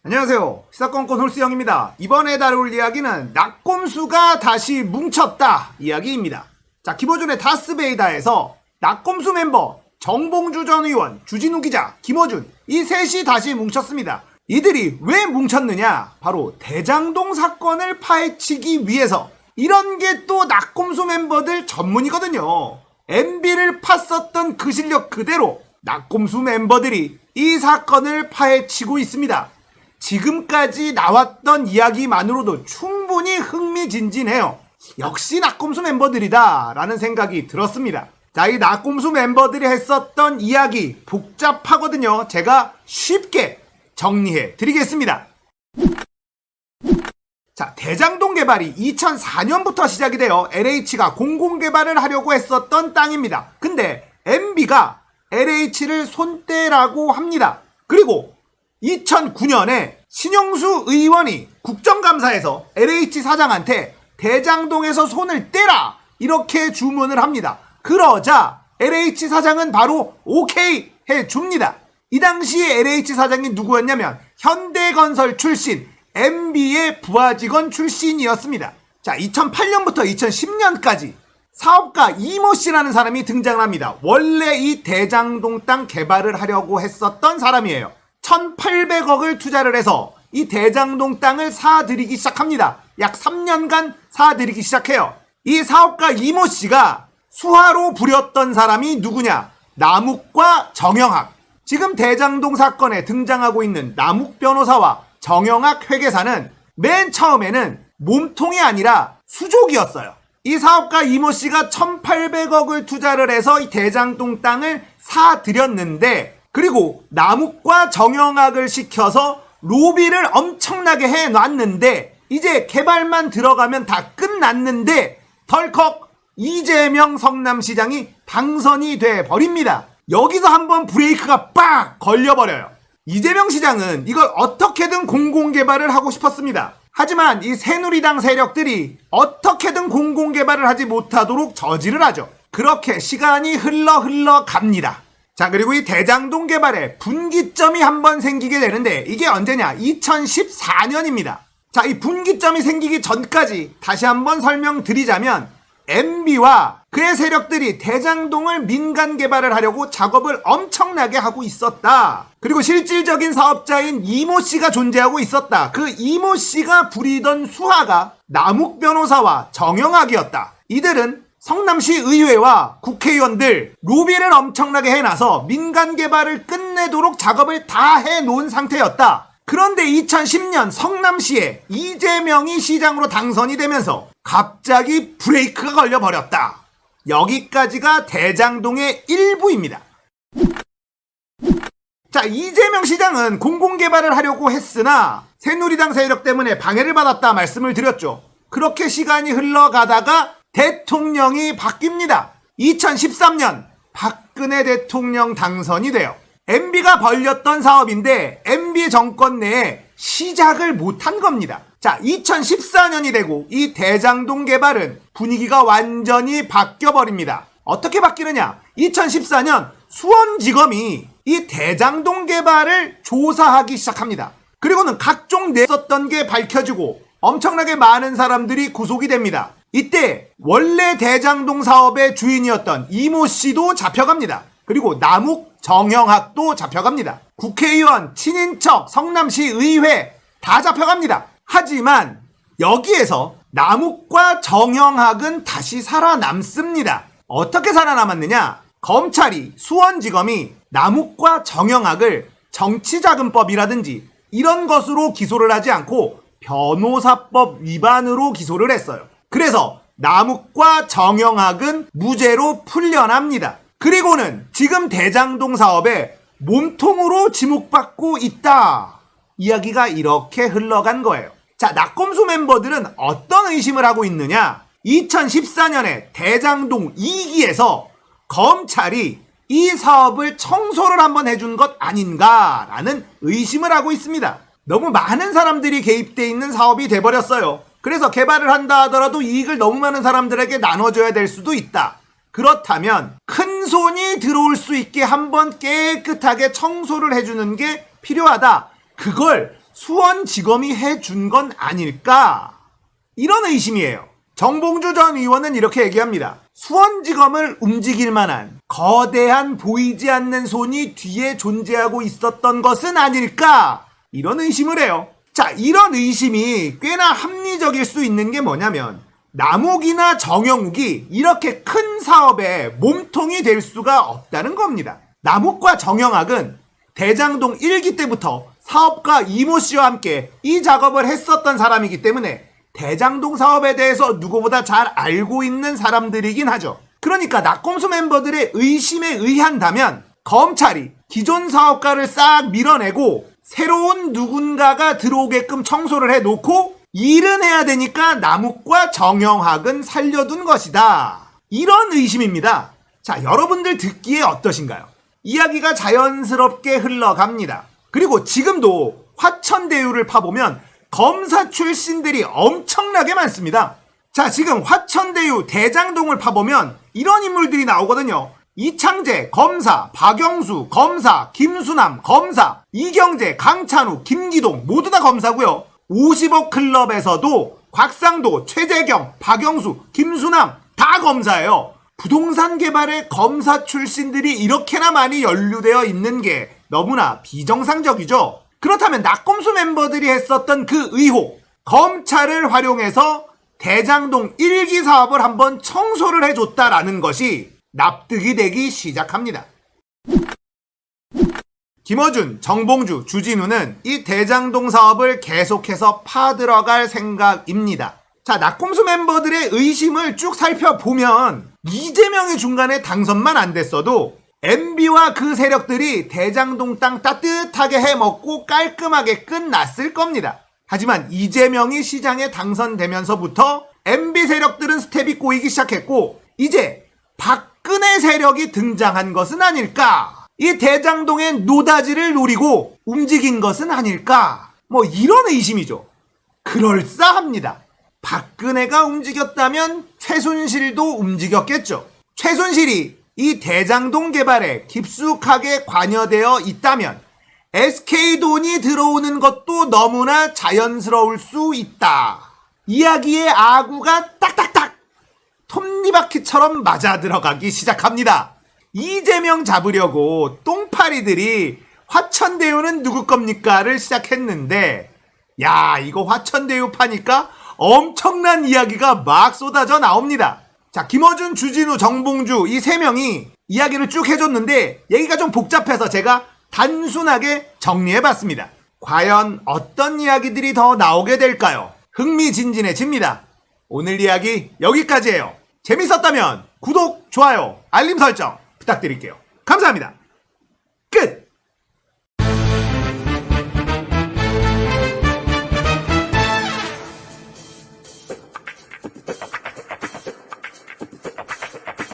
안녕하세요. 시사건건 홀수영입니다. 이번에 다룰 이야기는 낙곰수가 다시 뭉쳤다 이야기입니다. 자, 기본전의 다스베이다에서 낙곰수 멤버 정봉주 전 의원, 주진우 기자, 김어준 이 셋이 다시 뭉쳤습니다. 이들이 왜 뭉쳤느냐? 바로 대장동 사건을 파헤치기 위해서. 이런 게 또 낙곰수 멤버들 전문이거든요. MB를 팠었던 그 실력 그대로 낙곰수 멤버들이 이 사건을 파헤치고 있습니다. 지금까지 나왔던 이야기만으로도 충분히 흥미진진해요. 역시 낙곰수 멤버들이다 라는 생각이 들었습니다. 자, 이 낙곰수 멤버들이 했었던 이야기 복잡하거든요. 제가 쉽게 정리해 드리겠습니다. 자, 대장동 개발이 2004년부터 시작이 되어 LH가 공공개발을 하려고 했었던 땅입니다. 근데 MB가 LH를 손떼라고 합니다. 그리고 2009년에 신영수 의원이 국정감사에서 LH 사장한테 대장동에서 손을 떼라 이렇게 주문을 합니다. 그러자 LH 사장은 바로 오케이 해줍니다. 이 당시에 LH 사장이 누구였냐면 현대건설 출신 MB의 부하 직원 출신이었습니다. 자, 2008년부터 2010년까지 사업가 이모 씨라는 사람이 등장을 합니다. 원래 이 대장동 땅 개발을 하려고 했었던 사람이에요. 1,800억을 투자를 해서 이 대장동 땅을 사들이기 시작합니다. 약 3년간 사들이기 시작해요. 이 사업가 이모 씨가 수하로 부렸던 사람이 누구냐? 남욱과 정영학. 지금 대장동 사건에 등장하고 있는 남욱 변호사와 정영학 회계사는 맨 처음에는 몸통이 아니라 수족이었어요. 이 사업가 이모 씨가 1,800억을 투자를 해서 이 대장동 땅을 사들였는데, 그리고 남욱과 정영학을 시켜서 로비를 엄청나게 해놨는데 이제 개발만 들어가면 다 끝났는데 덜컥 이재명 성남시장이 당선이 돼버립니다. 여기서 한번 브레이크가 빡 걸려버려요. 이재명 시장은 이걸 어떻게든 공공개발을 하고 싶었습니다. 하지만 이 새누리당 세력들이 어떻게든 공공개발을 하지 못하도록 저지를 하죠. 그렇게 시간이 흘러 갑니다. 자, 그리고 이 대장동 개발에 분기점이 한번 생기게 되는데 이게 언제냐? 2014년입니다. 자, 이 분기점이 생기기 전까지 다시 한번 설명드리자면 MB와 그의 세력들이 대장동을 민간 개발을 하려고 작업을 엄청나게 하고 있었다. 그리고 실질적인 사업자인 이모 씨가 존재하고 있었다. 그 이모 씨가 부리던 수하가 남욱 변호사와 정영학이었다. 이들은 성남시 의회와 국회의원들 로비를 엄청나게 해놔서 민간 개발을 끝내도록 작업을 다 해놓은 상태였다. 그런데 2010년 성남시에 이재명이 시장으로 당선이 되면서 갑자기 브레이크가 걸려버렸다. 여기까지가 대장동의 일부입니다. 자, 이재명 시장은 공공개발을 하려고 했으나 새누리당 세력 때문에 방해를 받았다 말씀을 드렸죠. 그렇게 시간이 흘러가다가 대통령이 바뀝니다. 2013년 박근혜 대통령 당선이 돼요. MB가 벌렸던 사업인데 MB 정권 내에 시작을 못한 겁니다. 자, 2014년이 되고 이 대장동 개발은 분위기가 완전히 바뀌어버립니다. 어떻게 바뀌느냐? 2014년 수원지검이 이 대장동 개발을 조사하기 시작합니다. 그리고는 각종 냈었던 게 밝혀지고 엄청나게 많은 사람들이 구속이 됩니다. 이때 원래 대장동 사업의 주인이었던 이모 씨도 잡혀갑니다. 그리고 남욱, 정영학도 잡혀갑니다. 국회의원, 친인척, 성남시 의회 다 잡혀갑니다. 하지만 여기에서 남욱과 정영학은 다시 살아남습니다. 어떻게 살아남았느냐? 검찰이, 수원지검이 남욱과 정영학을 정치자금법이라든지 이런 것으로 기소를 하지 않고 변호사법 위반으로 기소를 했어요. 그래서 남욱과 정영학은 무죄로 풀려납니다. 그리고는 지금 대장동 사업에 몸통으로 지목받고 있다. 이야기가 이렇게 흘러간 거예요. 자, 낙곰수 멤버들은 어떤 의심을 하고 있느냐? 2014년에 대장동 2기에서 검찰이 이 사업을 청소를 한번 해준 것 아닌가라는 의심을 하고 있습니다. 너무 많은 사람들이 개입돼 있는 사업이 돼버렸어요. 그래서 개발을 한다 하더라도 이익을 너무 많은 사람들에게 나눠줘야 될 수도 있다. 그렇다면 큰 손이 들어올 수 있게 한번 깨끗하게 청소를 해주는 게 필요하다. 그걸 수원지검이 해준 건 아닐까? 이런 의심이에요. 정봉주 전 의원은 이렇게 얘기합니다. 수원지검을 움직일 만한 거대한 보이지 않는 손이 뒤에 존재하고 있었던 것은 아닐까? 이런 의심을 해요. 자, 이런 의심이 꽤나 합리적일 수 있는 게 뭐냐면 남욱이나 정영욱이 이렇게 큰 사업의 몸통이 될 수가 없다는 겁니다. 남욱과 정영학은 대장동 1기 때부터 사업가 이모 씨와 함께 이 작업을 했었던 사람이기 때문에 대장동 사업에 대해서 누구보다 잘 알고 있는 사람들이긴 하죠. 그러니까 낙검수 멤버들의 의심에 의한다면 검찰이 기존 사업가를 싹 밀어내고 새로운 누군가가 들어오게끔 청소를 해놓고 일은 해야 되니까 남욱과 정영학은 살려둔 것이다. 이런 의심입니다. 자, 여러분들 듣기에 어떠신가요? 이야기가 자연스럽게 흘러갑니다. 그리고 지금도 화천대유를 파보면 검사 출신들이 엄청나게 많습니다. 자, 지금 화천대유 대장동을 파보면 이런 인물들이 나오거든요. 이창재 검사, 박영수 검사, 김수남 검사, 이경재, 강찬우, 김기동 모두 다 검사고요. 50억 클럽에서도 곽상도, 최재경, 박영수, 김수남 다 검사예요. 부동산 개발에 검사 출신들이 이렇게나 많이 연루되어 있는 게 너무나 비정상적이죠. 그렇다면 낙검수 멤버들이 했었던 그 의혹, 검찰을 활용해서 대장동 1기 사업을 한번 청소를 해줬다라는 것이 납득이 되기 시작합니다. 김어준, 정봉주, 주진우는 이 대장동 사업을 계속해서 파들어갈 생각입니다. 자, 낙검수 멤버들의 의심을 쭉 살펴보면 이재명이 중간에 당선만 안 됐어도 MB와 그 세력들이 대장동 땅 따뜻하게 해먹고 깔끔하게 끝났을 겁니다. 하지만 이재명이 시장에 당선되면서부터 MB 세력들은 스텝이 꼬이기 시작했고 이제 박근혜 세력이 등장한 것은 아닐까? 이 대장동의 노다지를 노리고 움직인 것은 아닐까? 뭐 이런 의심이죠. 그럴싸합니다. 박근혜가 움직였다면 최순실도 움직였겠죠. 최순실이 이 대장동 개발에 깊숙하게 관여되어 있다면 SK돈이 들어오는 것도 너무나 자연스러울 수 있다. 이야기의 아구가 딱딱딱 톱니바퀴처럼 맞아 들어가기 시작합니다. 이재명 잡으려고 똥파리들이 화천대유는 누구 겁니까를 시작했는데 야, 이거 화천대유 파니까 엄청난 이야기가 막 쏟아져 나옵니다. 자, 김어준, 주진우, 정봉주 이 세 명이 이야기를 쭉 해줬는데 얘기가 좀 복잡해서 제가 단순하게 정리해봤습니다. 과연 어떤 이야기들이 더 나오게 될까요? 흥미진진해집니다. 오늘 이야기 여기까지예요. 재밌었다면 구독, 좋아요, 알림 설정 부탁드릴게요. 감사합니다.